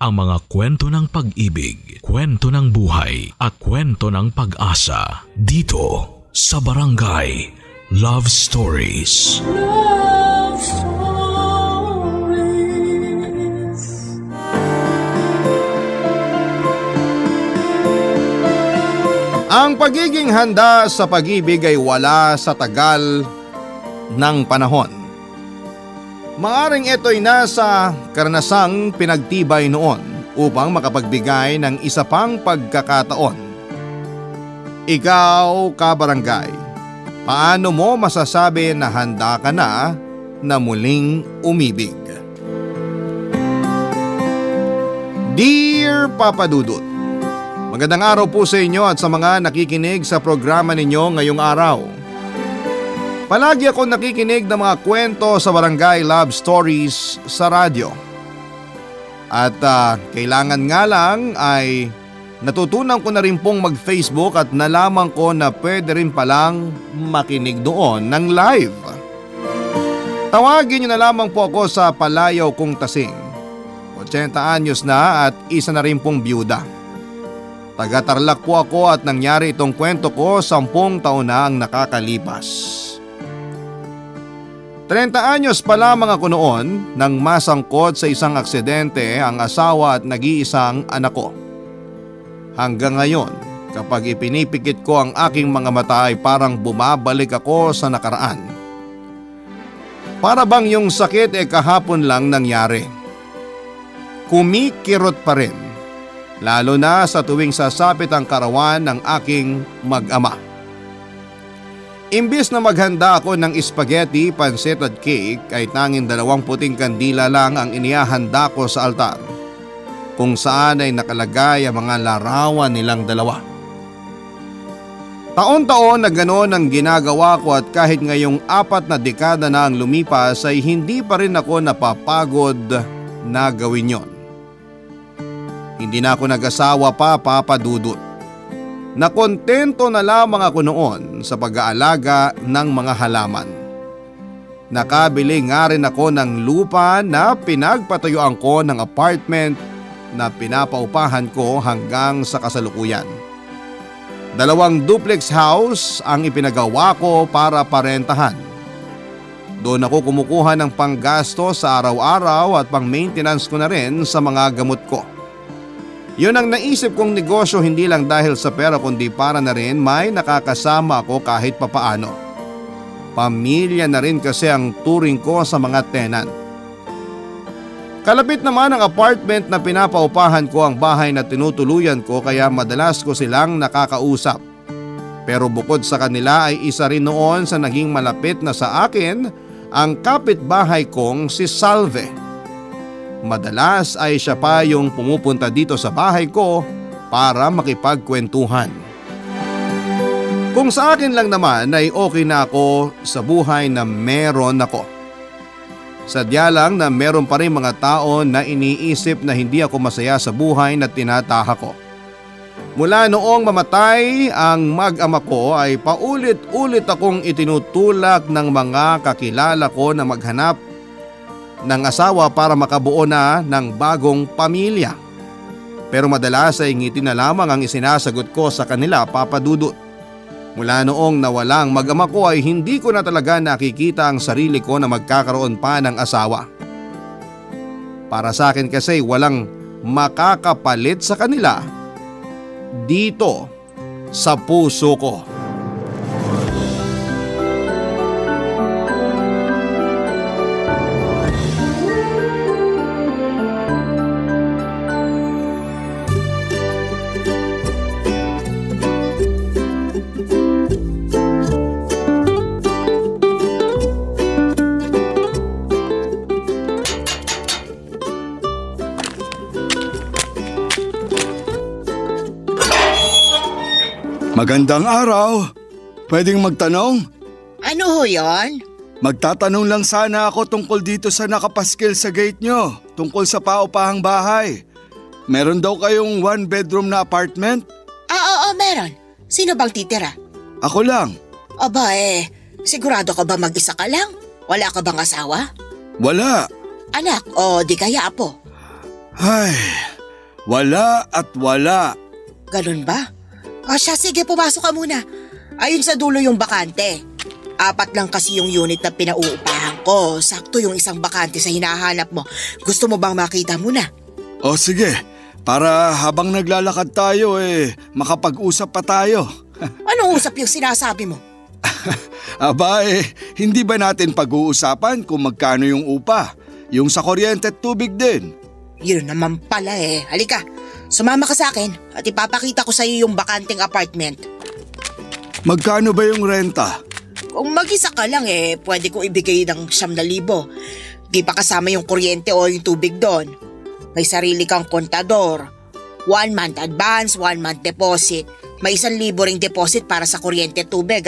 ang mga kwento ng pag-ibig, kwento ng buhay at kwento ng pag-asa dito sa Barangay Love Stories. Love Stories. Ang pagiging handa sa pag-ibig ay wala sa tagal ng panahon. Maaring ito'y nasa karanasang pinagtibay noon upang makapagbigay ng isa pang pagkakataon. Ikaw, kabarangay, paano mo masasabi na handa ka na muling umibig? Dear Papa Dudut, magandang araw po sa inyo at sa mga nakikinig sa programa ninyo ngayong araw. Palagi ako nakikinig ng mga kwento sa Barangay Love Stories sa radyo. At kailangan nga lang ay natutunan ko na rin pong mag-Facebook at nalaman ko na pwede rin palang makinig doon ng live. Tawagin niyo na lamang po ako sa palayaw kong tasing. 80 anyos na at isa na rin pong byuda. Taga-Tarlac po ako at nangyari itong kwento ko 10 taon na ang nakakalipas. 30 anyos pa lamang ako noon nang masangkot sa isang aksidente ang asawa at nag-iisang anak ko. Hanggang ngayon, kapag ipinipikit ko ang aking mga mata ay parang bumabalik ako sa nakaraan. Para bang yung sakit kahapon lang nangyari. Kumikirot pa rin, lalo na sa tuwing sasapit ang karawan ng aking mag-ama. Imbis na maghanda ako ng spaghetti, pansit at cake ay tanging 2 puting kandila lang ang inihahanda ko sa altar, kung saan ay nakalagay ang mga larawan nilang dalawa. Taon-taon na ganoon ang ginagawa ko at kahit ngayong 4 na dekada na ang lumipas ay hindi pa rin ako napapagod na gawin yon. Hindi na ako nag-asawa pa, Papa Dudut. Nakontento na lamang ako noon sa pag-aalaga ng mga halaman. Nakabili nga rin ako ng lupa na pinagpatuyuan ko ng apartment na pinapaupahan ko hanggang sa kasalukuyan. 2 duplex house ang ipinagawa ko para parentahan. Doon ako kumukuha ng panggasto sa araw-araw at pang-maintenance ko na rin sa mga gamot ko. Yun ang naisip kong negosyo, hindi lang dahil sa pera kundi para na rin may nakakasama ako kahit papaano. Pamilya na rin kasi ang turing ko sa mga tenant. Kalapit naman ang apartment na pinapaupahan ko ang bahay na tinutuluyan ko kaya madalas ko silang nakakausap. Pero bukod sa kanila ay isa rin noon sa naging malapit na sa akin ang kapitbahay kong si Salve. Madalas ay siya pa yung pumupunta dito sa bahay ko para makipagkwentuhan. Kung sa akin lang naman ay okay na ako sa buhay na meron ako. Sadya lang na meron pa rin mga tao na iniisip na hindi ako masaya sa buhay na tinataha ko. Mula noong mamatay ang mag-ama ko ay paulit-ulit akong itinutulak ng mga kakilala ko na maghanap ng asawa para makabuo na ng bagong pamilya. Pero madalas ay ngiti na lamang ang isinasagot ko sa kanila, Papa Dudut. Mula noong nawalang mag-ama ko ay hindi ko na talaga nakikita ang sarili ko na magkakaroon pa ng asawa. Para sa akin kasi walang makakapalit sa kanila dito sa puso ko. Magandang araw. Pwedeng magtanong? Ano ho yon? Magtatanong lang sana ako tungkol dito sa nakapaskil sa gate nyo, tungkol sa paupahang bahay. Meron daw kayong 1-bedroom na apartment? Oo, meron. Sino bang titira? Ako lang. Aba sigurado ka ba mag-isa ka lang? Wala ka bang asawa? Wala. Anak o di kaya apo? Ay, Wala at wala. Ganun ba? Siya, sige, pumasok ka muna. Ayun sa dulo yung bakante. 4 lang kasi yung unit na pinauupahan ko. Sakto yung isang bakante sa hinahanap mo. Gusto mo bang makita muna? O sige, para habang naglalakad tayo makapag-usap pa tayo. Anong usap yung sinasabi mo? Aba hindi ba natin pag-uusapan kung magkano yung upa? Yung sa kuryente at tubig din. Yun naman pala Halika, sumama ka sa akin at ipapakita ko sa iyo yung bakanting apartment. Magkano ba yung renta? Kung mag-isa ka lang pwede kong ibigay ng 9,000. Di pa kasama yung kuryente o yung tubig doon. May sarili kang kontador. 1 month advance, 1 month deposit. May 1,000 ring deposit para sa kuryente at tubig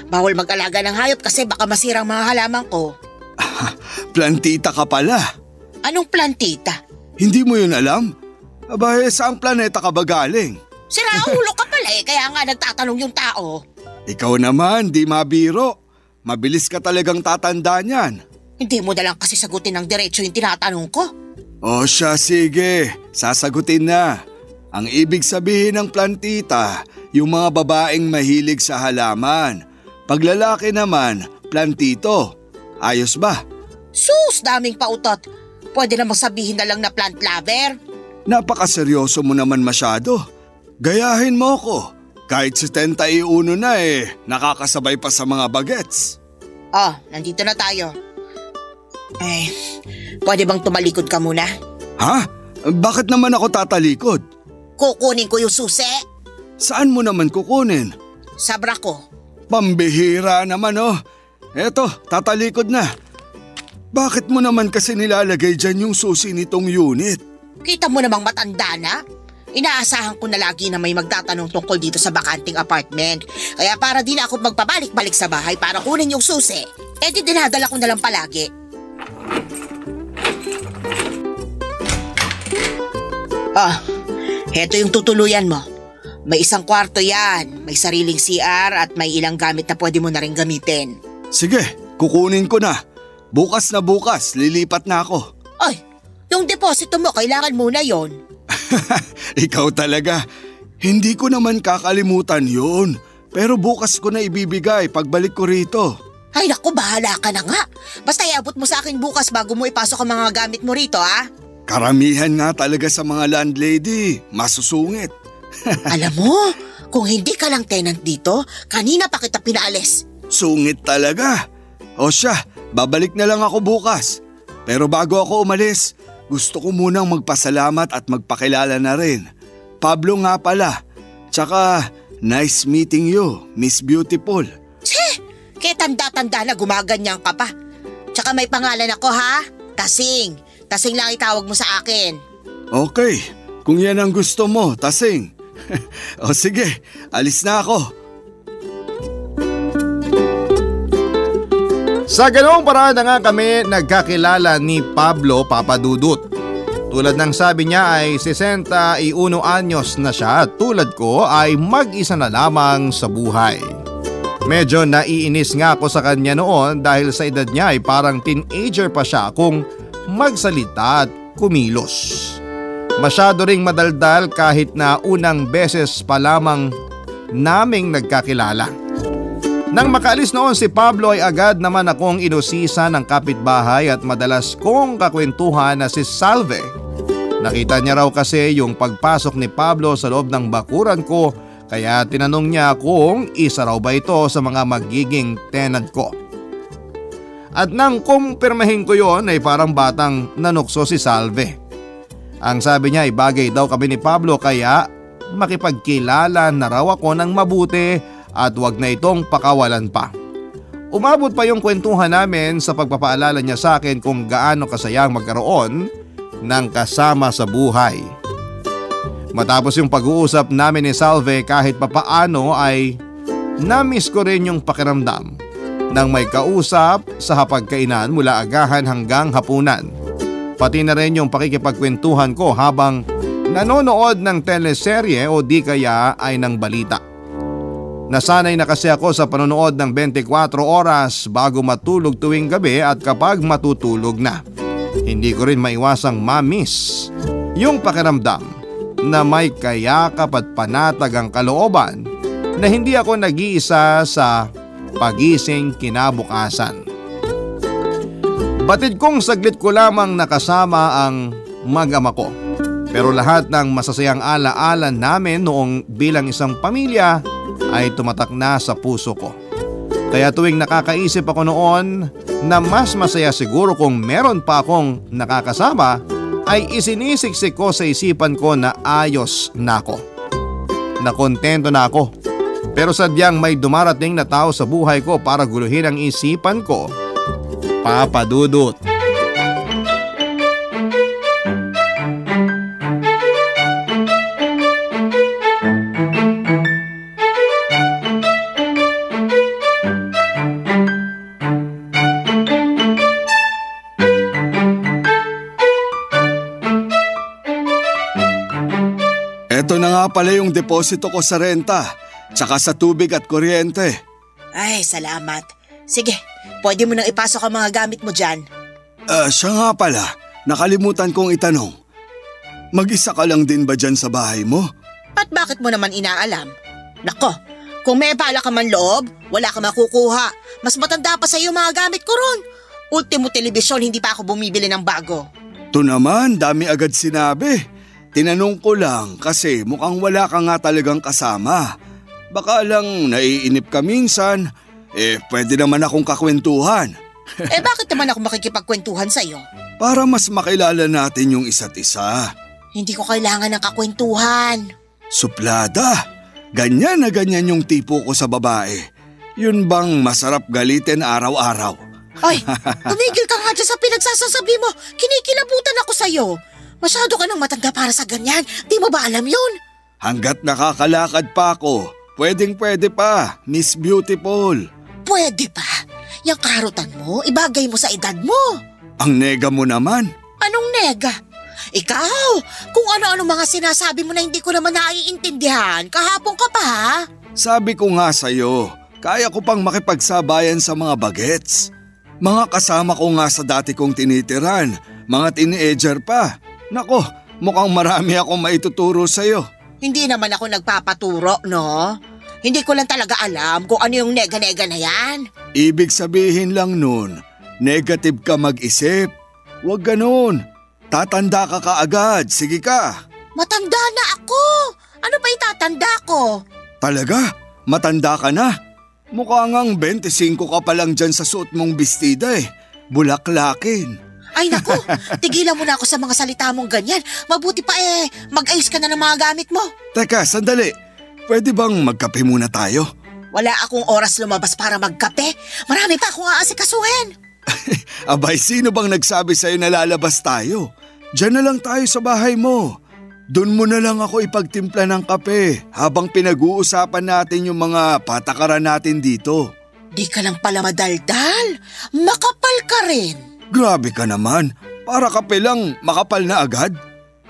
Bawal mag-alaga ng hayop kasi baka masirang mga halaman ko. Plantita ka pala. Anong plantita? Hindi mo yun alam? Aba saang planeta ka ba galing? Siraulo ka pala kaya nga nagtatanong yung tao. Ikaw naman, di mabiro. Mabilis ka talagang tatanda niyan. Hindi mo na lang kasi sagutin ng diretso yung tinatanong ko. O siya, sige. Sasagutin na. Ang ibig sabihin ng plantita, yung mga babaeng mahilig sa halaman. Pag lalaki naman, plantito. Ayos ba? Sus, daming pautot. Pwede namang sabihin na lang na plant lover. Napakaseryoso mo naman masyado. Gayahin mo ko. Kahit 71 na nakakasabay pa sa mga bagets. Nandito na tayo. Pwede bang tumalikod ka muna? Ha? Bakit naman ako tatalikod? Kukunin ko yung susi. Saan mo naman kukunin? Sa bra ko. Pambihira naman Eto, tatalikod na. Bakit mo naman kasi nilalagay dyan yung susi nitong unit? Kita mo namang matanda na. Inaasahan ko na lagi na may magtatanong tungkol dito sa bakanting apartment. Kaya para di na ako magpabalik-balik sa bahay para kunin yung susi, di dinadala ko na lang palagi. Heto yung tutuluyan mo. May 1 kwarto yan, may sariling CR at may ilang gamit na pwede mo na rin gamitin. Sige, kukunin ko na. Bukas na bukas, lilipat na ako. Ay, yung deposito mo, kailangan muna yon. Ikaw talaga. Hindi ko naman kakalimutan yun. Pero bukas ko na ibibigay pagbalik ko rito. Ay naku, bahala ka na nga. Basta iabot mo sa akin bukas bago mo ipasok ang mga gamit mo rito Karamihan nga talaga sa mga landlady, masusungit. Alam mo, kung hindi ka lang tenant dito, kanina pa kita pinaalis. Sungit talaga. O siya, babalik na lang ako bukas. Pero bago ako umalis, gusto ko munang magpasalamat at magpakilala na rin. Pablo nga pala. Tsaka, nice meeting you, Miss Beautiful. Kaya tanda-tanda na gumaganyan ka pa. Tsaka may pangalan ako Tasing. Tasing lang itawag mo sa akin. Okay, kung yan ang gusto mo, Tasing. O sige, alis na ako. Sa ganoong paraan na nga kami nagkakilala ni Pablo Papadudut. Tulad ng sabi niya ay 61 anyos na siya at tulad ko ay mag-isa na lamang sa buhay. Medyo naiinis nga ako sa kanya noon dahil sa edad niya ay parang teenager pa siya kung magsalita at kumilos. Masyado ring madaldal kahit na unang beses pa lamang naming nagkakilala. Nang makaalis noon si Pablo ay agad naman akong inusisa ng kapitbahay at madalas kong kakwentuhan na si Salve. Nakita niya raw kasi yung pagpasok ni Pablo sa loob ng bakuran ko kaya tinanong niya kung isa raw ba ito sa mga magiging tenant ko. At nang kumpirmahin ko yon ay parang batang nanukso si Salve. Ang sabi niya ay bagay daw kami ni Pablo kaya makipagkilala na raw ako ng mabuti at wag na itong pakawalan pa. Umabot pa yung kwentuhan namin sa pagpapaalala niya sa akin kung gaano kasayang magkaroon ng kasama sa buhay. Matapos yung pag-uusap namin ni Salve kahit papaano ay namiss ko rin yung pakiramdam ng may kausap sa hapagkainan mula agahan hanggang hapunan. Pati na rin yung pakikipagkwentuhan ko habang nanonood ng teleserye o di kaya ay ng balita. Nasanay na kasi ako sa panonood ng 24 oras bago matulog tuwing gabi at kapag matutulog na. Hindi ko rin maiwasang ma-miss yung pakiramdam na may kayakap at panatag ang kalooban na hindi ako nag-iisa sa pagising kinabukasan. Batid kong saglit ko lamang nakasama ang mag-ama ko. Pero lahat ng masasayang alaala namin noong bilang isang pamilya ay tumatak na sa puso ko. Kaya tuwing nakakaisip ako noon na mas masaya siguro kung meron pa akong nakakasama, ay isinisiksik ko sa isipan ko na ayos na ako. Nakontento na ako. Pero sadyang may dumarating na tao sa buhay ko para guluhin ang isipan ko. Papa Dudut. Eto na nga pala yung deposito ko sa renta, tsaka sa tubig at kuryente. Ay, salamat. Sige, pwede mo nang ipasok ang mga gamit mo dyan. Siya nga pala, nakalimutan kong itanong. Mag-isa ka lang din ba dyan sa bahay mo? At bakit mo naman inaalam? Nako, kung may bala ka man loob, wala ka makukuha. Mas matanda pa sa'yo mga gamit ko ron. Ultimo telebisyon, hindi pa ako bumibili ng bago. To naman, dami agad sinabi. Tinanong ko lang kasi mukhang wala ka nga talagang kasama. Baka lang naiinip ka minsan, pwede naman akong kakwentuhan. Bakit naman ako makikipagkwentuhan sa'yo? Para mas makilala natin yung isa't isa. Hindi ko kailangan ng kakwentuhan. Suplada, ganyan na ganyan yung tipo ko sa babae. Yun bang masarap galitin araw-araw? Ay, tumigil ka nga dyan sa pinagsasasabi mo. Kinikilabutan ako sa'yo. Masyado ka nang matanda para sa ganyan. Di mo ba alam yun? Hanggat nakakalakad pa ako, pwedeng-pwede pa, Miss Beautiful. Pwede pa? Yang karutan mo, ibagay mo sa edad mo. Ang nega mo naman. Anong nega? Ikaw, kung ano-ano mga sinasabi mo na hindi ko naman naiintindihan, kahapon ka pa ha? Sabi ko nga sa'yo, kaya ko pang makipagsabayan sa mga bagets. Mga kasama ko nga sa dati kong tinitiran, mga teenager pa. Nako, mukhang marami akong maituturo sa'yo. Hindi naman ako nagpapaturo, no? Hindi ko lang talaga alam kung ano yung nega-nega na yan. Ibig sabihin lang nun, negative ka mag-isip. Huwag ganun. Tatanda ka kaagad, sige ka. Matanda na ako. Ano pa itatanda ko? Talaga? Matanda ka na? Mukha ngang 25 ka pa lang dyan sa suot mong bestida Bulaklakin. Ay naku, tigilan mo na ako sa mga salita mong ganyan. Mabuti pa mag-ayos ka na ng mga gamit mo. Teka, sandali. Pwede bang magkape muna tayo? Wala akong oras lumabas para magkape. Marami pa akong aasikasuhin. Abay, sino bang nagsabi sa'yo na lalabas tayo? Diyan na lang tayo sa bahay mo. Doon mo na lang ako ipagtimpla ng kape habang pinag-uusapan natin yung mga patakaran natin dito. Di ka lang pala madaldal. Makapal ka rin. Grabe ka naman. Para kape lang, makapal na agad.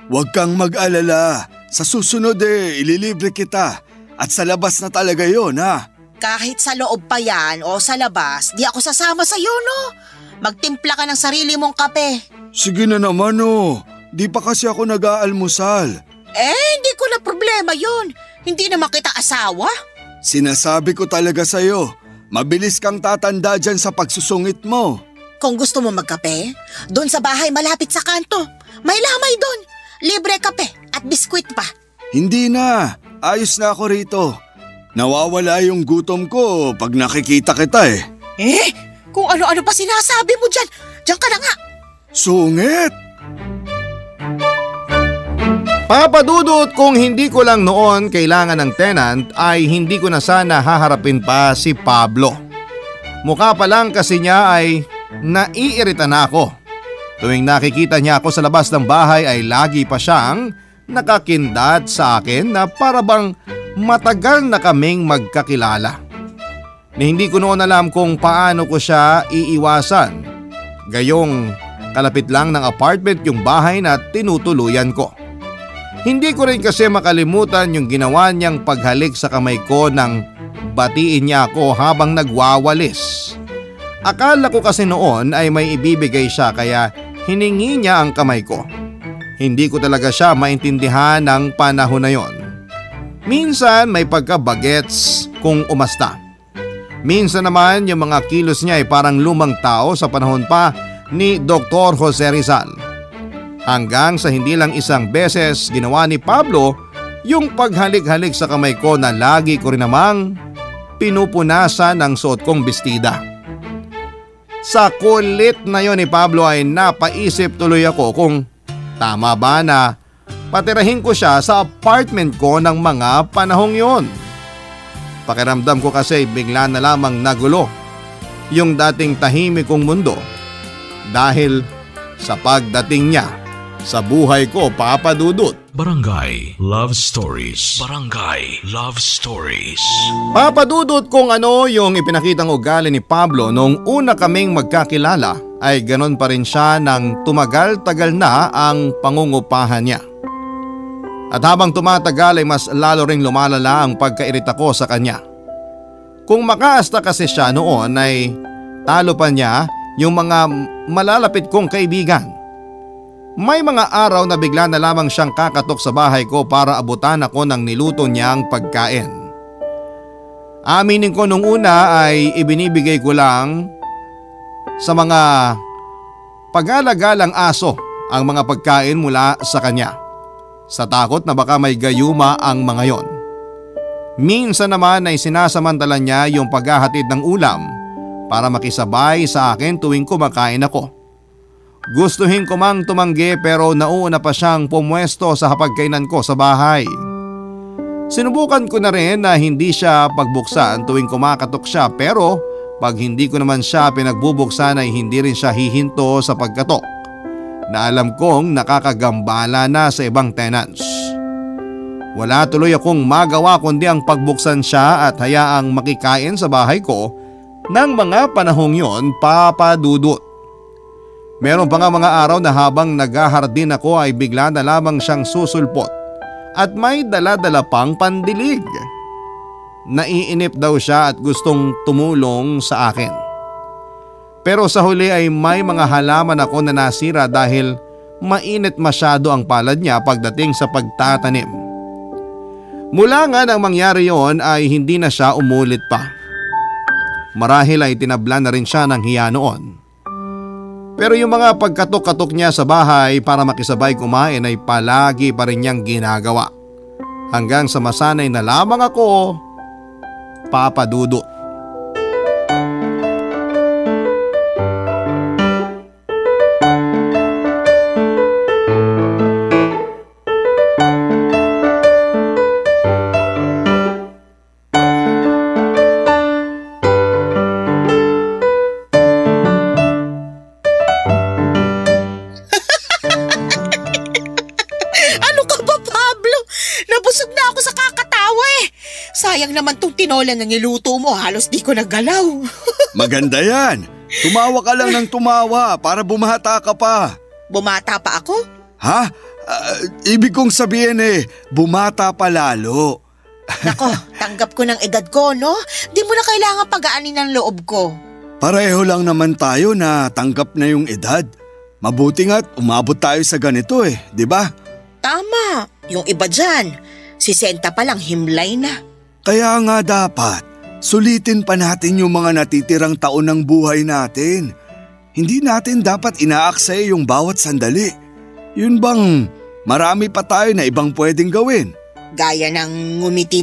Huwag kang mag-alala. Sa susunod ililibre kita. At sa labas na talaga yon ha. Kahit sa loob pa yan o sa labas, di ako sasama sa'yo no. Magtimpla ka ng sarili mong kape. Sige na naman Di pa kasi ako nag-aalmusal. Hindi ko na problema yun. Hindi naman kita asawa. Sinasabi ko talaga sa'yo, mabilis kang tatanda dyan sa pagsusungit mo. Kung gusto mo magkape, doon sa bahay malapit sa kanto. May lamay doon. Libre kape at biskwit pa. Hindi na. Ayos na ako rito. Nawawala yung gutom ko pag nakikita kita Kung ano-ano pa sinasabi mo dyan. Diyan ka na nga. Sungit! Papa Dudut, kung hindi ko lang noon kailangan ng tenant ay hindi ko na sana haharapin pa si Pablo. Mukha pa lang kasi niya ay naiirita na ako. Tuwing nakikita niya ako sa labas ng bahay ay lagi pa siyang nakakindat sa akin na para bang matagal na kaming magkakilala. Hindi ko noon alam kung paano ko siya iiwasan. Gayong kalapit lang ng apartment yung bahay na tinutuluyan ko. Hindi ko rin kasi makalimutan yung ginawa niyang paghalik sa kamay ko nang batiin niya ako habang nagwawalis. Akala ko kasi noon ay may ibibigay siya kaya hiningi niya ang kamay ko. Hindi ko talaga siya maintindihan ng panahon na yon. Minsan may pagka-bagets kung umasta. Minsan naman yung mga kilos niya ay parang lumang tao sa panahon pa ni Dr. Jose Rizal. Hanggang sa hindi lang isang beses ginawa ni Pablo yung paghalik-halik sa kamay ko na lagi ko rin namang pinupunasan ng suot kong bestida. Sa kulit na yon ni Pablo ay napaisip tuloy ako kung tama ba na patirahin ko siya sa apartment ko ng mga panahong yon. Pakiramdam ko kasi bigla na lamang nagulo yung dating tahimik kong mundo dahil sa pagdating niya sa buhay ko, Papa Dudut. Barangay Love Stories. Barangay Love Stories. Papa Dudut, kung ano yung ipinakitang ugali ni Pablo noong una kaming magkakilala ay ganon pa rin siya nang tumagal-tagal na ang pangungupahan niya. At habang tumatagal ay mas lalo ring lumalala ang pagkairita ko sa kanya. Kung makaasta kasi siya noon ay talo pa niya yung mga malalapit kong kaibigan. May mga araw na bigla na lamang siyang kakatok sa bahay ko para abutan ako ng niluto niyang pagkain. Aminin ko nung una ay ibinibigay ko lang sa mga pag-alagalang aso ang mga pagkain mula sa kanya. Sa takot na baka may gayuma ang mga yon. Minsan naman ay sinasamantala niya yung paghahatid ng ulam para makisabay sa akin tuwing kumakain ako. Gustuhin ko mang tumanggi pero nauuna pa siyang pumwesto sa hapagkainan ko sa bahay. Sinubukan ko na rin na hindi siya pagbuksan tuwing kumakatok siya pero pag hindi ko naman siya pinagbubuksan ay hindi rin siya hihinto sa pagkatok na alam kong nakakagambala na sa ibang tenants. Wala tuloy akong magawa kundi ang pagbuksan siya at hayaang makikain sa bahay ko ng mga panahong yon, Papa Dudut. Meron pa nga mga araw na habang naghahardin ako ay bigla na lamang siyang susulpot at may dala-dala pang pandilig. Naiinip daw siya at gustong tumulong sa akin. Pero sa huli ay may mga halaman ako na nasira dahil mainit masyado ang palad niya pagdating sa pagtatanim. Mula nga nang mangyari yon ay hindi na siya umulit pa. Marahil ay tinabla na rin siya ng hiya noon. Pero yung mga pagkatok-katok niya sa bahay para makisabay kumain ay palagi pa rin niyang ginagawa. Hanggang sa masanay na lamang ako, Papa Dudut. Sayang naman tong tinola na niluto mo, halos di ko nagalaw. Maganda yan. Tumawa ka lang ng tumawa para bumata ka pa. Bumata pa ako? Ha? Ibig kong sabihin bumata pa lalo. Nako, tanggap ko ng edad ko, no? Di mo na kailangan pagaanin ng loob ko. Pareho lang naman tayo na tanggap na yung edad. Mabuti nga't umabot tayo sa ganito di ba? Tama, yung iba dyan, 60 pa lang himlay na. Kaya nga dapat, sulitin pa natin yung mga natitirang taon ng buhay natin. Hindi natin dapat inaaksaya yung bawat sandali. Yun bang marami pa tayo na ibang pwedeng gawin? Gaya ng ngumiti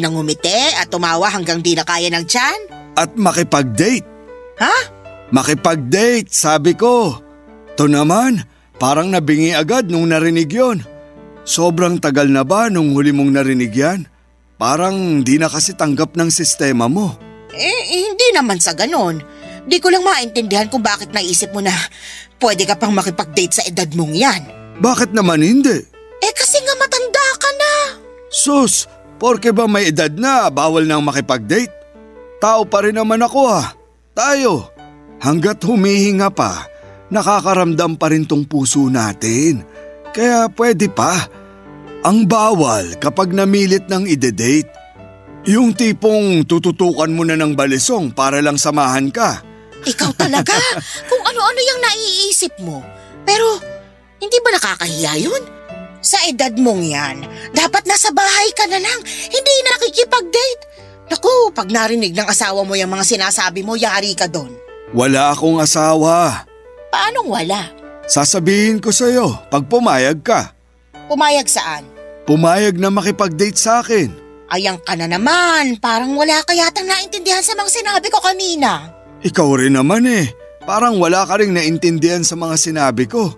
at tumawa hanggang di na kaya ng tiyan? At makipag-date. Ha? Makipag-date, sabi ko. To naman, parang nabingi agad nung narinig yon. Sobrang tagal na ba nung huli mong narinig yan? Parang di na kasi tanggap ng sistema mo. Hindi naman sa ganon. Di ko lang maintindihan kung bakit naisip mo na pwede ka pang makipag-date sa edad mong yan. Bakit naman hindi? Kasi nga matanda ka na. Sus, porke ba may edad na bawal nang makipag-date? Tao pa rin naman ako Tayo, hanggat humihinga pa, nakakaramdam pa rin tong puso natin. Kaya pwede pa. Ang bawal kapag namilit ng ide-date. Yung tipong tututukan mo na ng balisong para lang samahan ka. Ikaw talaga, kung ano-ano yung naiisip mo. Pero hindi ba nakakahiya yun? Sa edad mong yan, dapat nasa bahay ka na lang, hindi nakikipag-date. Naku, pag narinig ng asawa mo yung mga sinasabi mo, yari ka doon. Wala akong asawa. Paanong wala? Sasabihin ko sa'yo pag pumayag ka. Pumayag saan? Pumayag na makipag-date sa akin. Ayang ka na naman, parang wala ka yatang naintindihan sa mga sinabi ko kanina. Ikaw rin naman parang wala ka rin naintindihan sa mga sinabi ko.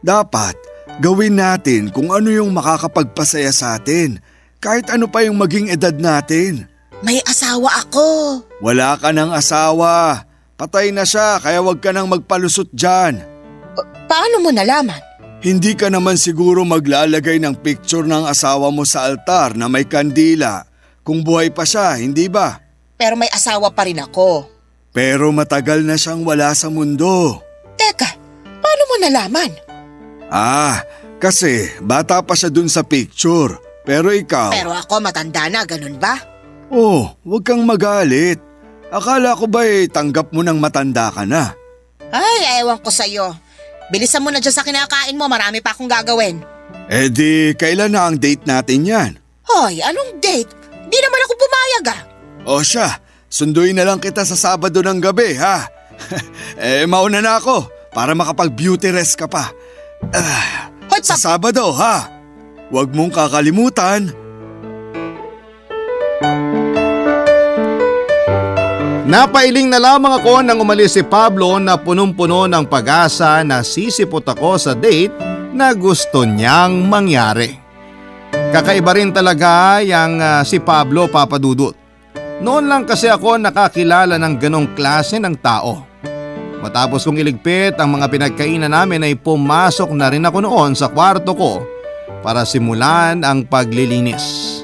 Dapat gawin natin kung ano yung makakapagpasaya sa atin, kahit ano pa yung maging edad natin. May asawa ako. Wala ka ng asawa. Patay na siya kaya wag ka nang magpalusot dyan. Paano mo nalaman? Hindi ka naman siguro maglalagay ng picture ng asawa mo sa altar na may kandila kung buhay pa siya, hindi ba? Pero may asawa pa rin ako. Pero matagal na siyang wala sa mundo. Teka, paano mo nalaman? Kasi bata pa siya dun sa picture. Pero ikaw… Pero ako matanda na, ganun ba? Huwag kang magalit. Akala ko ba tanggap mo ng matanda ka na? Ay, ewan ko sa'yo. Bilisan mo na dyan sa kinakain mo, marami pa akong gagawin. Kailan na ang date natin yan? Hoy, anong date? Di naman ako pumayag Siya, sunduin na lang kita sa Sabado ng gabi ha. Mauna na ako para makapag-beauty rest ka pa. Hoy, Sa Sabado ha. Huwag mong kakalimutan. Napailing na lamang ako nang umalis si Pablo na punong-puno ng pag-asa na sisipot ako sa date na gusto niyang mangyari. Kakaiba rin talaga yung si Pablo, Papa Dudut. Noon lang kasi ako nakakilala ng ganong klase ng tao. Matapos kong iligpit ang mga pinagkainan namin ay pumasok na rin ako noon sa kwarto ko para simulan ang paglilinis.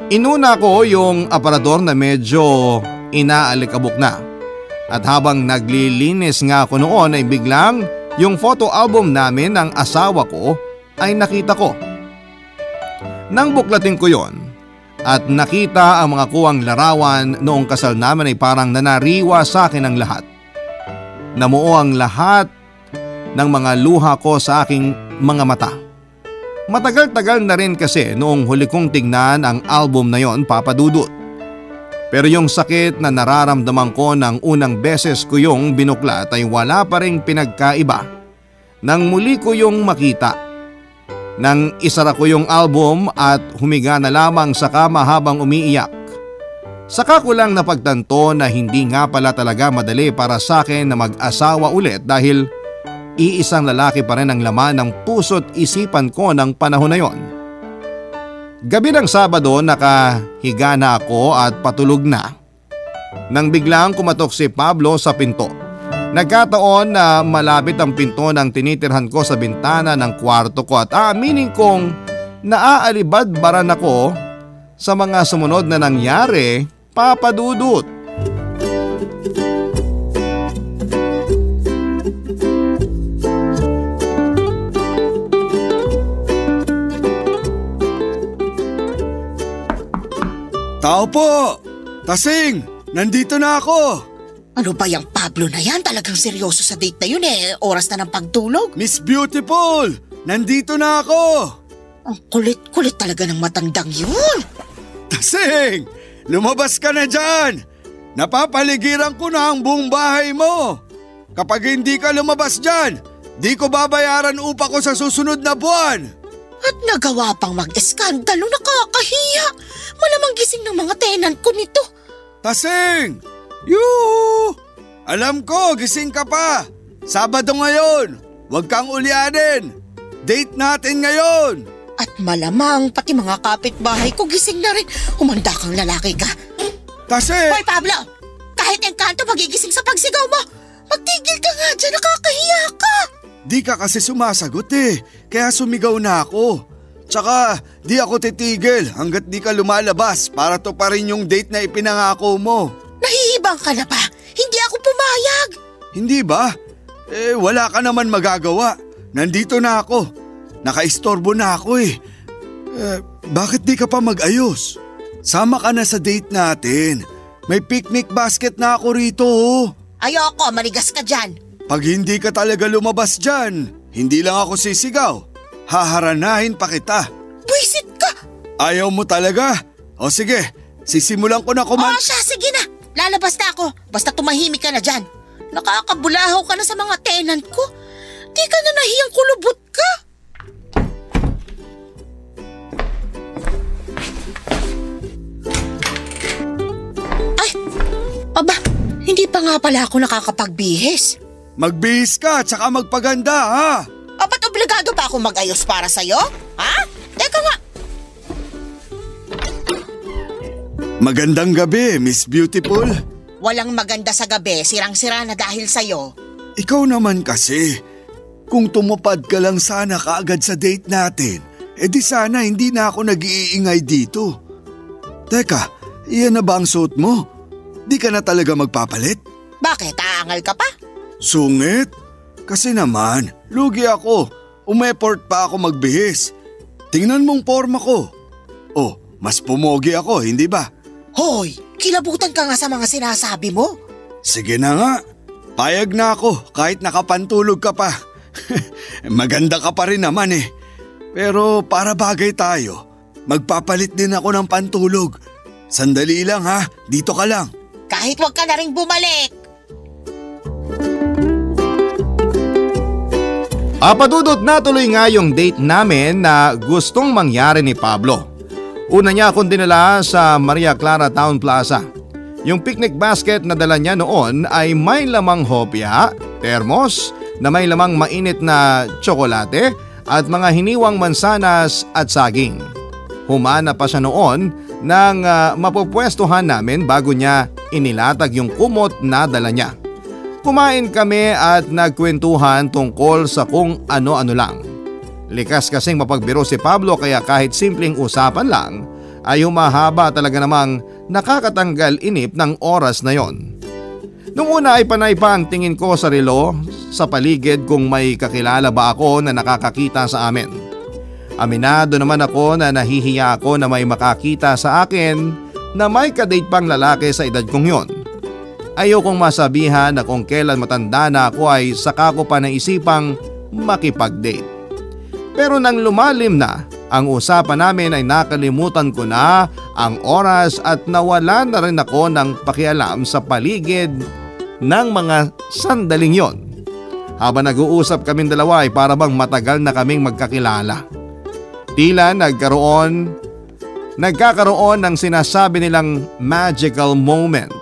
Inuna ko yung aparador na medyo inaalikabok na. At habang naglilinis nga ako noon ay biglang yung photo album namin ng asawa ko ay nakita ko. Nang buklatin ko yon at nakita ang mga kuwang larawan noong kasal namin ay parang nanariwa sa akin ang lahat. Namuo ang lahat ng mga luha ko sa aking mga mata. Matagal-tagal na rin kasi noong huli kong tignan ang album na yon, Papa Dudut. Pero yung sakit na nararamdaman ko ng unang beses ko yung binuklat ay wala pa ring pinagkaiba nang muli ko yung makita. Nang isara ko yung album at humiga na lamang sa kama habang umiiyak. Saka ko lang napagtanto na hindi nga pala talaga madali para sa akin na mag-asawa ulit dahil iisang lalaki pa rin ang laman ng puso't isipan ko ng panahon na yon. Gabi ng Sabado nakahiga na ako at patulog na. Nang biglang kumatok si Pablo sa pinto. Nagkataon na malapit ang pinto ng tinitirhan ko sa bintana ng kwarto ko at aaminin kong naaalibadbaran ako sa mga sumunod na nangyari, Papa Dudut. Tao po! Tasing! Nandito na ako! Ano ba yung Pablo na yan? Talagang seryoso sa date na yun Oras na ng pagtulog. Miss Beautiful! Nandito na ako! Ang kulit-kulit talaga ng matandang yun. Tasing! Lumabas ka na dyan! Napapaligiran ko na ang buong bahay mo! Kapag hindi ka lumabas dyan, di ko babayaran upa ko sa susunod na buwan! At nagawa pang mag-eskandalo, nakakahiya. Malamang gising ng mga tenant ko nito. Tasing! Yuhu! Alam ko, gising ka pa. Sabado ngayon. Huwag kang ulyanin. Date natin ngayon. At malamang pati mga kapitbahay ko gising na rin. Humanda kang lalaki ka. Tasing! Hoy Pablo! Kahit engkanto magigising sa pagsigaw mo. Magtigil ka nga dyan, nakakahiya ka. Di ka kasi sumasagot kaya sumigaw na ako. Tsaka di ako titigil hanggat di ka lumalabas para to pa rin yung date na ipinangako mo. Nahihibang ka na ba? Hindi ako pumayag. Hindi ba? Wala ka naman magagawa. Nandito na ako. Nakaistorbo na ako bakit di ka pa mag-ayos? Sama ka na sa date natin. May picnic basket na ako rito Ayoko, manigas ka dyan. Pag hindi ka talaga lumabas dyan, hindi lang ako sisigaw. haharanahin pa kita. Buisit ka! Ayaw mo talaga? O sige, sisimulan ko na Oo siya, sige na. Lalabas na ako. Basta tumahimik ka na dyan. Nakakabulahaw ka na sa mga tenant ko. Di ka na nahiyang kulubot ka. Ay, aba, hindi pa nga pala ako nakakapagbihis. Magbihis ka at saka magpaganda ha. Ba't obligado pa ako mag-ayos para sa'yo? Ha? Teka nga. Magandang gabi, Miss Beautiful. Walang maganda sa gabi, sirang-sira na dahil sa'yo. Ikaw naman kasi. Kung tumupad ka lang sana kaagad sa date natin, di sana hindi na ako nag-iingay dito. Teka, iyan na ba ang suot mo? Di ka na talaga magpapalit? Bakit? Aangal ka pa? Sungit? Kasi naman, lugi ako. Umeport pa ako magbihis. Tingnan mong forma ko. Oh, mas pumogi ako, hindi ba? Hoy, kilabutan ka nga sa mga sinasabi mo. Sige na nga. Payag na ako kahit nakapantulog ka pa. Maganda ka pa rin naman eh. Pero para bagay tayo, magpapalit din ako ng pantulog. Sandali lang ha, dito ka lang. Kahit wag ka na rin bumalik. Padudot na tuloy nga yung date namin na gustong mangyari ni Pablo. Una niya akong dinala sa Maria Clara Town Plaza. Yung picnic basket na dala niya noon ay may lamang hopya, termos na may lamang mainit na tsokolate at mga hiniwang mansanas at saging. Humana pa siya noon ng mapupwestuhan namin bago niya inilatag yung kumot na dala niya. Kumain kami at nagkwentuhan tungkol sa kung ano-ano lang. Likas kasing mapagbiro si Pablo kaya kahit simpleng usapan lang ay humahaba talaga namang nakakatanggal inip ng oras na yon. Nung una ay panay pa ang tingin ko sa relo sa paligid kung may kakilala ba ako na nakakakita sa amin. Aminado naman ako na nahihiya ako na may makakita sa akin na may kadate pang lalaki sa edad kong yon. Ayokong masabihan na kung kailan matanda na ako ay saka ko pa naisipang makipag-date. Pero nang lumalim na ang usapan namin ay nakalimutan ko na ang oras at nawala na rin ako ng pakialam sa paligid ng mga sandaling yon. Habang nag-uusap kaming dalawa ay para bang matagal na kaming magkakilala. Tila nagkakaroon ng sinasabi nilang magical moment.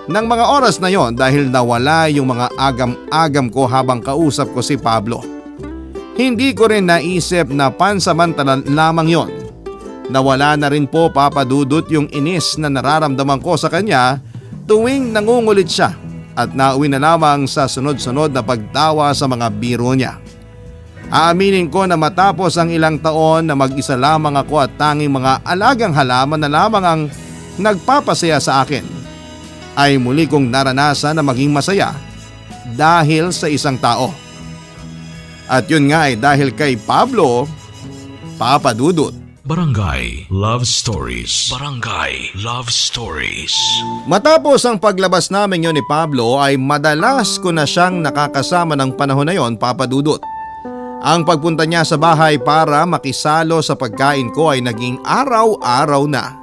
Nang mga oras na yon dahil nawala yung mga agam-agam ko habang kausap ko si Pablo. Hindi ko rin naisip na pansamantala lamang yon. Nawala na rin po papadudot yung inis na nararamdaman ko sa kanya tuwing nangungulit siya at nauwi na lamang sa sunod-sunod na pagtawa sa mga biro niya. Aaminin ko na matapos ang ilang taon na mag-isa lamang ako at tanging mga alagang halaman na lamang ang nagpapasaya sa akin, ay muli kong naranasan na maging masaya dahil sa isang tao. At yun nga ay dahil kay Pablo, Papa Dudut. Barangay Love Stories. Barangay Love Stories. Matapos ang paglabas namin yun ni Pablo ay madalas ko na siyang nakakasama ng panahon na yon, Papa Dudut. Ang pagpunta niya sa bahay para makisalo sa pagkain ko ay naging araw-araw na.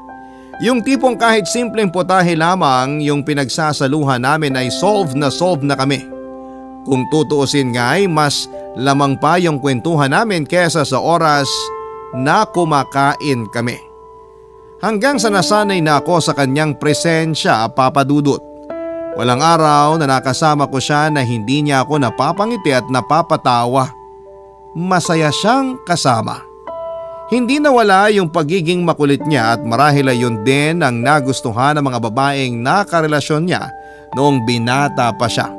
Yung tipong kahit simpleng potahe lamang yung pinagsasaluhan namin ay solve na kami. Kung tutuusin nga ay mas lamang pa yung kwentuhan namin kesa sa oras na kumakain kami. Hanggang sa nasanay na ako sa kanyang presensya, Papa Dudut. Walang araw na nakasama ko siya na hindi niya ako napapangiti at napapatawa. Masaya siyang kasama. Hindi nawala yung pagiging makulit niya at marahil ay yun din ang nagustuhan ng mga babaeng nakarelasyon niya noong binata pa siya.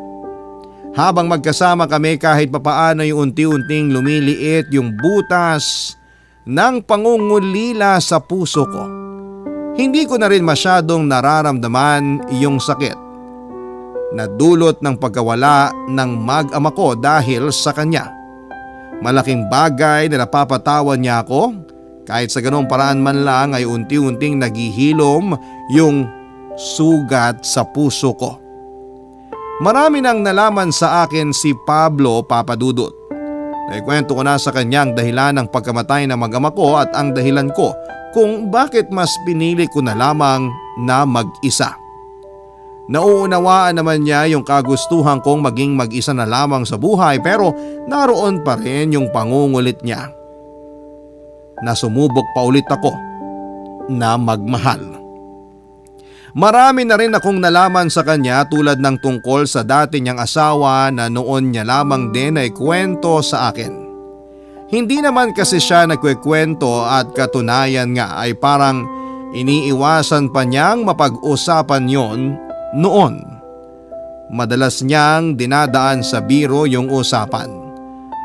Habang magkasama kami kahit papaano yung unti-unting lumiliit yung butas ng pangungulila sa puso ko. Hindi ko na rin masyadong nararamdaman yung sakit na dulot ng pagkawala ng mag-ama ko dahil sa kanya. Malaking bagay na napapatawan niya ako, kahit sa ganong paraan man lang ay unti-unting naghihilom yung sugat sa puso ko. Marami nang nalaman sa akin si Pablo, Papa Dudut. Naikwento ko na sa kanya ang dahilan ng pagkamatay ng mag-ama ko at ang dahilan ko kung bakit mas pinili ko na lamang na mag-isa. Nauunawaan naman niya yung kagustuhan kong maging mag-isa na lamang sa buhay pero naroon pa rin yung pangungulit niya na sumubok pa ulit ako na magmahal. Marami na rin akong nalaman sa kanya tulad ng tungkol sa dati niyang asawa na noon niya lamang din ay kwento sa akin. Hindi naman kasi siya nagkwekwento at katunayan nga ay parang iniiwasan pa niyang mapag-usapan yon noon. Madalas niyang dinadaan sa biro yung usapan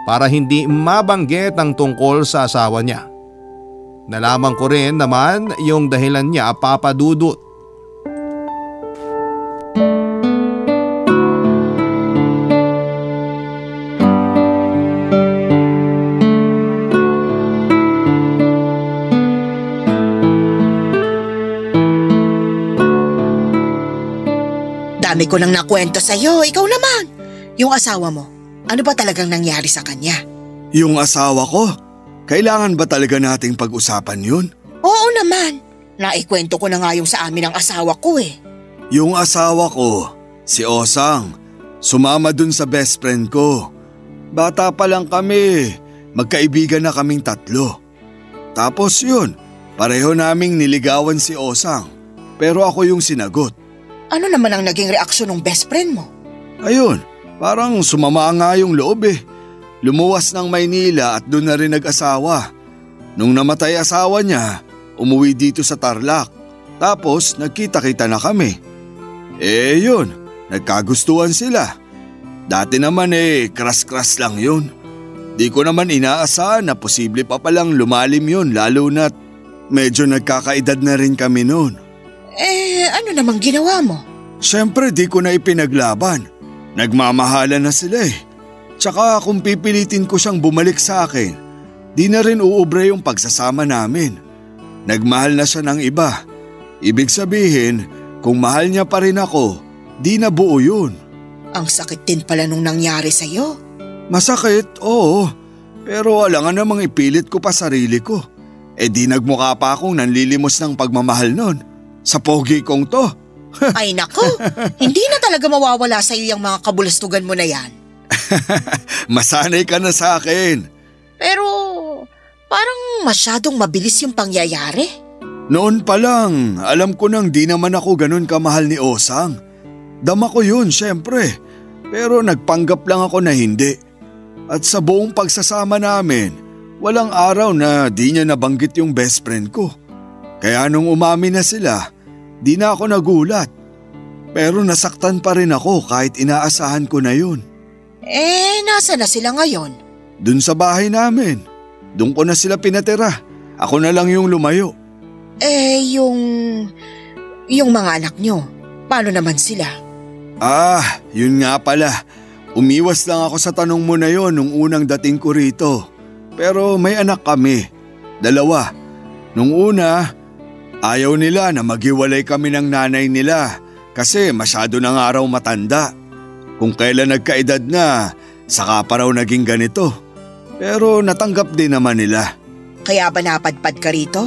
para hindi mabanggit ang tungkol sa asawa niya. Nalaman ko rin naman yung dahilan niya, Papa Dudut. Dami ko nang nakwento sa'yo, ikaw naman. Yung asawa mo, ano ba talagang nangyari sa kanya? Yung asawa ko? Kailangan ba talaga nating pag-usapan yun? Oo naman. Naikwento ko na nga yung sa amin ng asawa ko eh. Yung asawa ko, si Osang, sumama dun sa best friend ko. Bata pa lang kami, magkaibigan na kaming 3. Tapos yun, pareho naming niligawan si Osang, pero ako yung sinagot. Ano naman ang naging reaksyon ng best friend mo? Ayun, parang sumama nga yung loob eh. Lumuwas ng Maynila at doon na rin nag-asawa. Nung namatay asawa niya, umuwi dito sa Tarlac. Tapos nagkita-kita na kami. Yun, nagkagustuhan sila. Dati naman kras-kras lang yun. Di ko naman inaasahan na posible pa palang lumalim yun lalo na't medyo nagkakaedad na rin kami noon. Ano namang ginawa mo? Siyempre di ko na ipinaglaban. Nagmamahalan na sila eh. Tsaka kung pipilitin ko siyang bumalik sa akin, di na rin uubre yung pagsasama namin. Nagmahal na siya ng iba. Ibig sabihin, kung mahal niya pa rin ako, di na buo yun. Ang sakit din pala nung nangyari sa'yo. Masakit, oo. Pero wala nga namang ipilit ko pa sarili ko. Di nagmukha pa akong nanlilimos ng pagmamahal nun. Sa pogi kong to. Ay nako, hindi na talaga mawawala sa'yo yung mga kabulastugan mo na yan. Masanay ka na sa akin. Pero parang masyadong mabilis yung pangyayari. Noon pa lang, alam ko nang di naman ako ganun kamahal ni Osang. Dama ko yun, syempre. Pero nagpanggap lang ako na hindi. At sa buong pagsasama namin, walang araw na di niya nabanggit yung best friend ko. Kaya nung umamin na sila, di na ako nagulat. Pero nasaktan pa rin ako kahit inaasahan ko na yun. Nasa na sila ngayon? Dun sa bahay namin. Dun ko na sila pinatira. Ako na lang yung lumayo. Yung mga anak nyo, paano naman sila? Yun nga pala. Umiwas lang ako sa tanong mo na yon nung unang dating ko rito. Pero may anak kami. 2. Nung una, ayaw nila na maghiwalay kami ng nanay nila kasi masyado na nga raw matanda. Kung kailan nagkaedad na, saka pa raw naging ganito. Pero natanggap din naman nila. Kaya ba napadpad ka rito?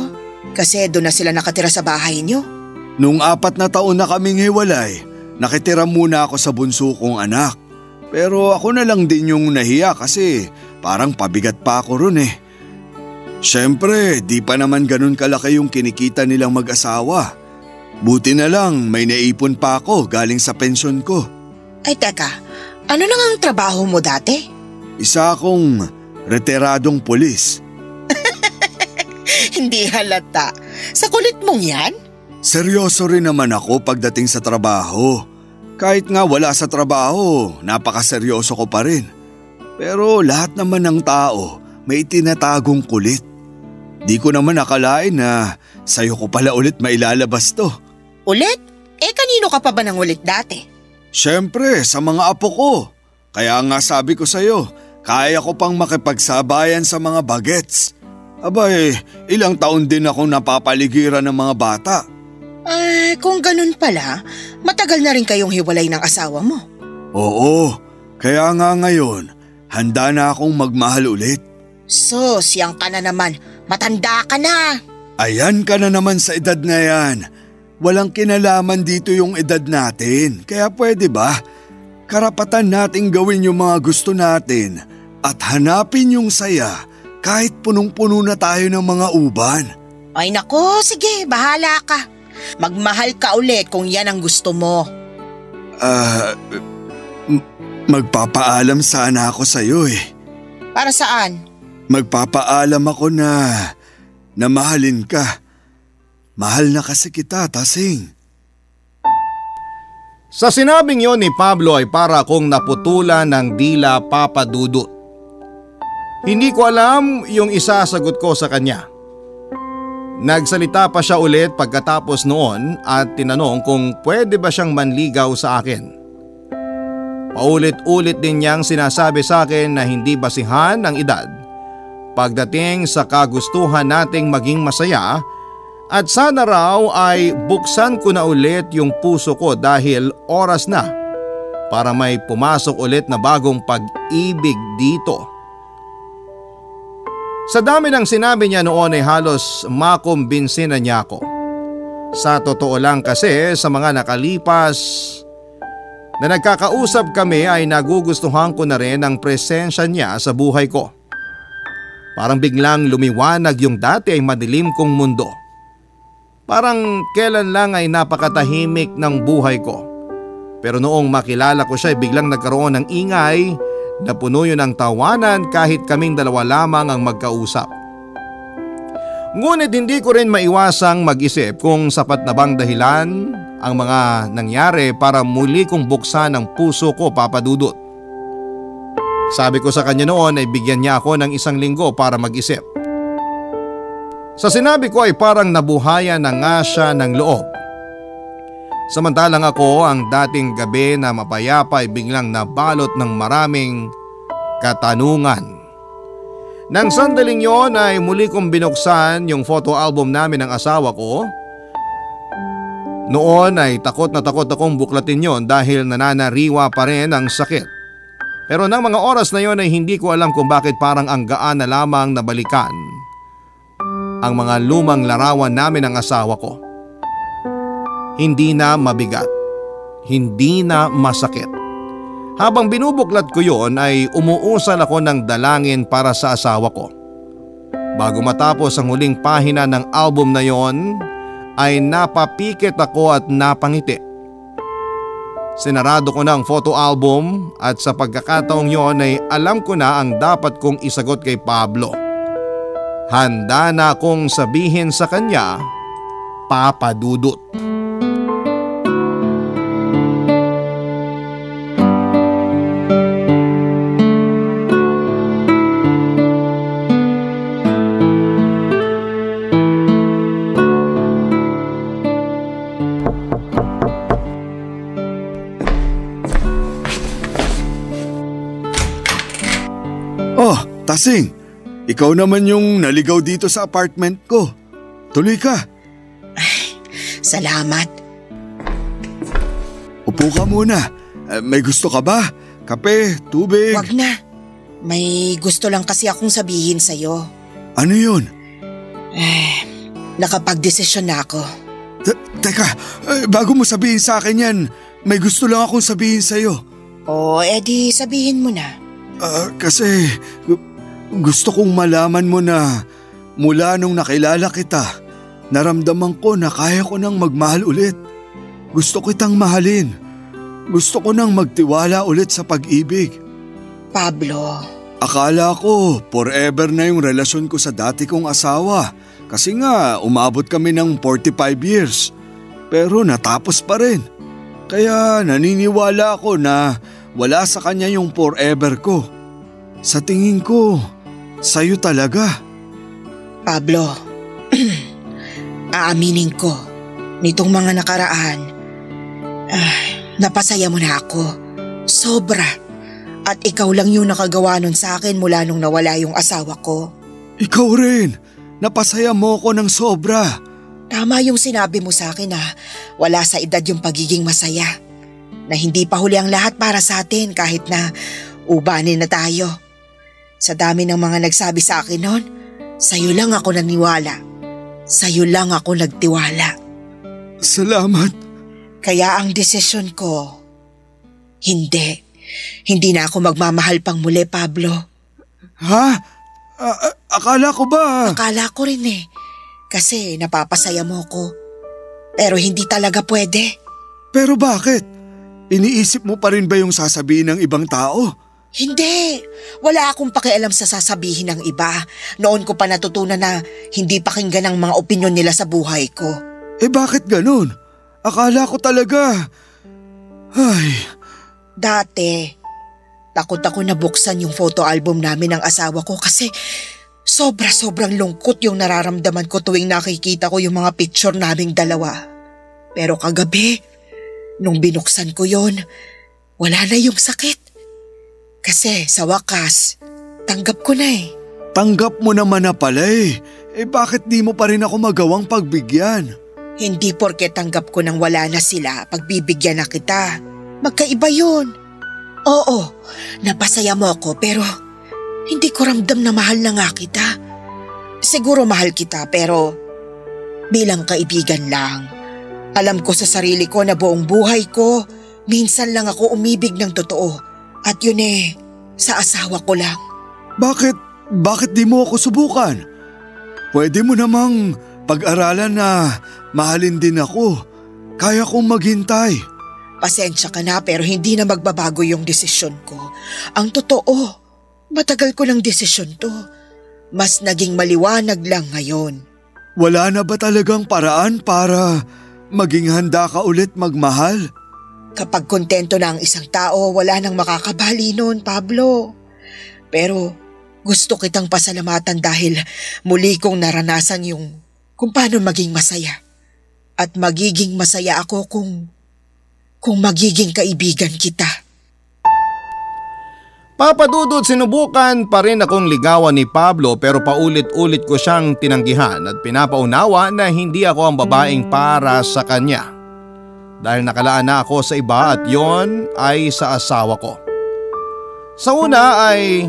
Kasi doon na sila nakatira sa bahay nyo? Nung 4 na taon na kaming hiwalay, nakitira muna ako sa bunso kong anak. Pero ako na lang din yung nahiya kasi parang pabigat pa ako ron eh. Siyempre, di pa naman ganun kalaki yung kinikita nilang mag-asawa. Buti na lang may naipon pa ako galing sa pensyon ko. Ay teka, ano nang ang trabaho mo dati? Isa akong retiradong pulis. Hindi halata. Sa kulit mong yan? Seryoso rin naman ako pagdating sa trabaho. Kahit nga wala sa trabaho, napakaseryoso ko pa rin. Pero lahat naman ng tao may tinatagong kulit. Di ko naman akalain na sa'yo ko pala ulit mailalabas to. Ulit? Kanino ka pa ba ng ulit dati? Siyempre, sa mga apo ko. Kaya nga sabi ko sa'yo, kaya ko pang makipagsabayan sa mga bagets. Abay, ilang taon din akong napapaligiran ng mga bata. Kung ganun pala, matagal na rin kayong hiwalay ng asawa mo. Oo, kaya nga ngayon, handa na akong magmahal ulit. Sus, yang ka na naman. Matanda ka na. Ayan ka na naman sa edad na yan. Walang kinalaman dito yung edad natin. Kaya pwede ba? Karapatan nating gawin yung mga gusto natin at hanapin yung saya kahit punong-puno na tayo ng mga uban. Ay nako, sige, bahala ka. Magmahal ka ulit kung yan ang gusto mo. Magpapaalam sana ako sa'yo eh. Para saan? Magpapaalam ako na mahalin ka. Mahal na kasi kita, Tasing. Sa sinabing yon ni Pablo ay para akong naputulan ng dila, Papa Dudut. Hindi ko alam yung isasagot ko sa kanya. Nagsalita pa siya ulit pagkatapos noon at tinanong kung pwede ba siyang manligaw sa akin. Paulit-ulit din niyang sinasabi sa akin na hindi basihan ng edad pagdating sa kagustuhan nating maging masaya at sana raw ay buksan ko na ulit yung puso ko dahil oras na para may pumasok ulit na bagong pag-ibig dito. Sa dami ng sinabi niya noon ay halos makumbinsin na niya ako. Sa totoo lang kasi sa mga nakalipas na nagkakausap kami ay nagugustuhan ko na rin ang presensya niya sa buhay ko. Parang biglang lumiwanag yung dati ay madilim kong mundo. Parang kailan lang ay napakatahimik ng buhay ko. Pero noong makilala ko siya ay biglang nagkaroon ng ingay na puno yun ng tawanan kahit kaming dalawa lamang ang magkausap. Ngunit hindi ko rin maiwasang mag-isip kung sapat na bang dahilan ang mga nangyari para muli kong buksan ang puso ko, Papa Dudut. Sabi ko sa kanya noon ay bigyan niya ako ng 1 linggo para mag-isip. Sa sinabi ko ay parang nabuhayan na nga siya ng loob. Samantalang ako ang dating gabi na mapayapa ay biglang nabalot ng maraming katanungan. Nang sandaling yon ay muli kong binuksan yung photo album namin ng asawa ko. Noon ay takot na takot akong buklatin yon dahil nananariwa pa rin ang sakit. Pero nang mga oras na yon ay hindi ko alam kung bakit parang ang gaan na lamang nabalikan ang mga lumang larawan namin ng asawa ko. Hindi na mabigat, hindi na masakit. Habang binubuklat ko yon ay umuusal ako ng dalangin para sa asawa ko. Bago matapos ang huling pahina ng album na yon ay napapikit ako at napangiti. Sinarado ko na ang photo album at sa pagkakataong yon ay alam ko na ang dapat kong isagot kay Pablo. Handa na akong sabihin sa kanya, Papa Dudut. Oh, Tasing, ikaw naman yung naligaw dito sa apartment ko. Tuloy ka. Salamat. Upo ka muna. May gusto ka ba? Kape, tubig? Wag na. May gusto lang kasi akong sabihin sa'yo. Ano yun? Nakapagdesisyon na ako. Teka, bago mo sabihin sa akin yan, may gusto lang akong sabihin sa'yo. Edi sabihin mo na. Kasi gusto kong malaman mo na mula nung nakilala kita, naramdaman ko na kaya ko nang magmahal ulit. Gusto kitang mahalin. Gusto ko nang magtiwala ulit sa pag-ibig. Pablo. Akala ko forever na yung relasyon ko sa dati kong asawa. Kasi nga umabot kami ng 45 years. Pero natapos pa rin. Kaya naniniwala ako na wala sa kanya yung forever ko. Sa tingin ko, sa'yo talaga. Pablo, aaminin ko, nitong mga nakaraan, napasaya mo na ako. Sobra. At ikaw lang yung nakagawa nun sa akin mula nung nawala yung asawa ko. Ikaw rin. Napasaya mo ko ng sobra. Tama yung sinabi mo sa akin na wala sa edad yung pagiging masaya. Na hindi pa huli ang lahat para sa atin kahit na ubanin na tayo. Sa dami ng mga nagsabi sa akin noon, sa'yo lang ako naniwala. Sa'yo lang ako nagtiwala. Salamat. Kaya ang desisyon ko, hindi na ako magmamahal pang muli, Pablo. Ha? Akala ko ba? Akala ko rin eh. Kasi napapasaya mo ko. Pero hindi talaga pwede. Pero bakit? Iniisip mo pa rin ba yung sasabihin ng ibang tao? Hindi. Wala akong pakialam sa sasabihin ng iba. Noon ko pa natutunan na hindi pakinggan ang mga opinyon nila sa buhay ko. Bakit ganun? Akala ko talaga. Ay. Dati, takot ako na buksan yung photo album namin ng asawa ko kasi sobrang lungkot yung nararamdaman ko tuwing nakikita ko yung mga picture naming dalawa. Pero kagabi, nung binuksan ko yon, wala na yung sakit. Kasi sa wakas, tanggap ko na eh. Tanggap mo naman na pala eh. Bakit di mo pa rin ako magawang pagbigyan? Hindi porke tanggap ko nang wala na sila, pagbibigyan na kita. Magkaiba yun. Oo, napasaya mo ako pero hindi ko ramdam na mahal na nga kita. Siguro mahal kita pero bilang kaibigan lang. Alam ko sa sarili ko na buong buhay ko, minsan lang ako umibig ng totoo. At yun sa asawa ko lang. Bakit di mo ako subukan? Pwede mo namang pag-aralan na mahalin din ako. Kaya kong maghintay. Pasensya ka na pero hindi na magbabago yung desisyon ko. Ang totoo, matagal ko ng desisyon to. Mas naging maliwanag lang ngayon. Wala na ba talagang paraan para maging handa ka ulit magmahal? Kapag kontento na ang isang tao, wala nang makakabali noon, Pablo. Pero gusto kitang pasalamatan dahil muli kong naranasan yung kung paano maging masaya. At magiging masaya ako kung magiging kaibigan kita. Papa Dudut, sinubukan pa rin akong ligawan ni Pablo pero paulit-ulit ko siyang tinanggihan at pinapaunawa na hindi ako ang babaeng para sa kanya. Dahil nakalaan na ako sa iba at yon ay sa asawa ko. Sa una ay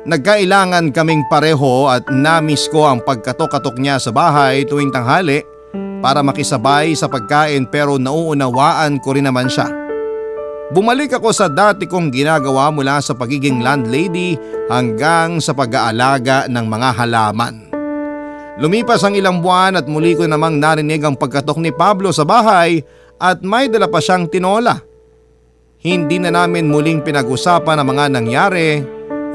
nagkailangan kaming pareho at namiss ko ang pagkatok-katok niya sa bahay tuwing tanghali para makisabay sa pagkain pero nauunawaan ko rin naman siya. Bumalik ako sa dati kong ginagawa mula sa pagiging landlady hanggang sa pag-aalaga ng mga halaman. Lumipas ang ilang buwan at muli ko namang narinig ang pagkatok ni Pablo sa bahay at may dala pa siyang tinola. Hindi na namin muling pinag-usapan ang mga nangyari.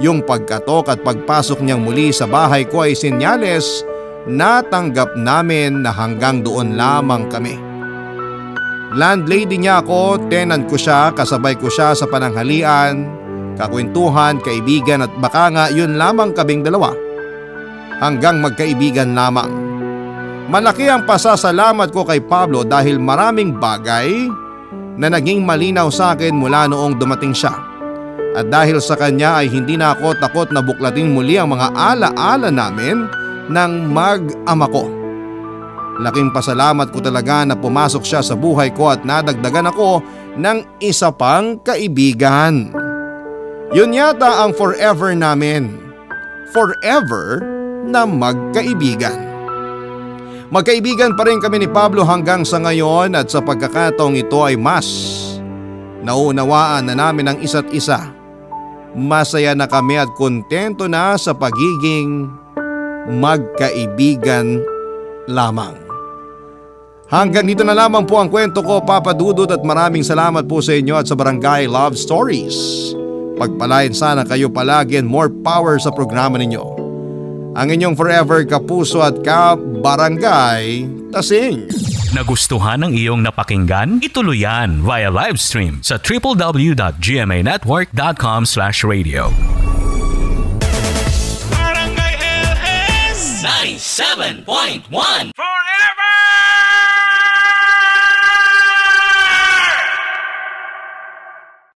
Yung pagkatok at pagpasok niyang muli sa bahay ko ay senyales na tanggap namin na hanggang doon lamang kami. Landlady niya ako, tenant ko siya, kasabay ko siya sa pananghalian, kakwentuhan, kaibigan at baka nga yun lamang kaming dalawa. Hanggang magkaibigan lamang. Malaki ang pasasalamat ko kay Pablo dahil maraming bagay na naging malinaw sa akin mula noong dumating siya. At dahil sa kanya ay hindi na ako takot na buklatin muli ang mga ala-ala namin ng mag-ama ko. Laking pasalamat ko talaga na pumasok siya sa buhay ko at nadagdagan ako ng isa pang kaibigan. Yun yata ang forever namin. Forever na magkaibigan. Magkaibigan pa rin kami ni Pablo hanggang sa ngayon at sa pagkakataong ito ay mas nauunawaan na namin ang isa't isa. Masaya na kami at kontento na sa pagiging magkaibigan lamang. Hanggang dito na lamang po ang kwento ko, Papa Dudut, at maraming salamat po sa inyo at sa Barangay Love Stories. Pagpalain sana kayo palagi and more power sa programa ninyo. Ang inyong forever kapuso at ka-barangay Tasing. Nagustuhan ng iyong napakinggan? Ituloy yan via live stream sa www.gmanetwork.com/radio. Barangay LS 97.1 Forever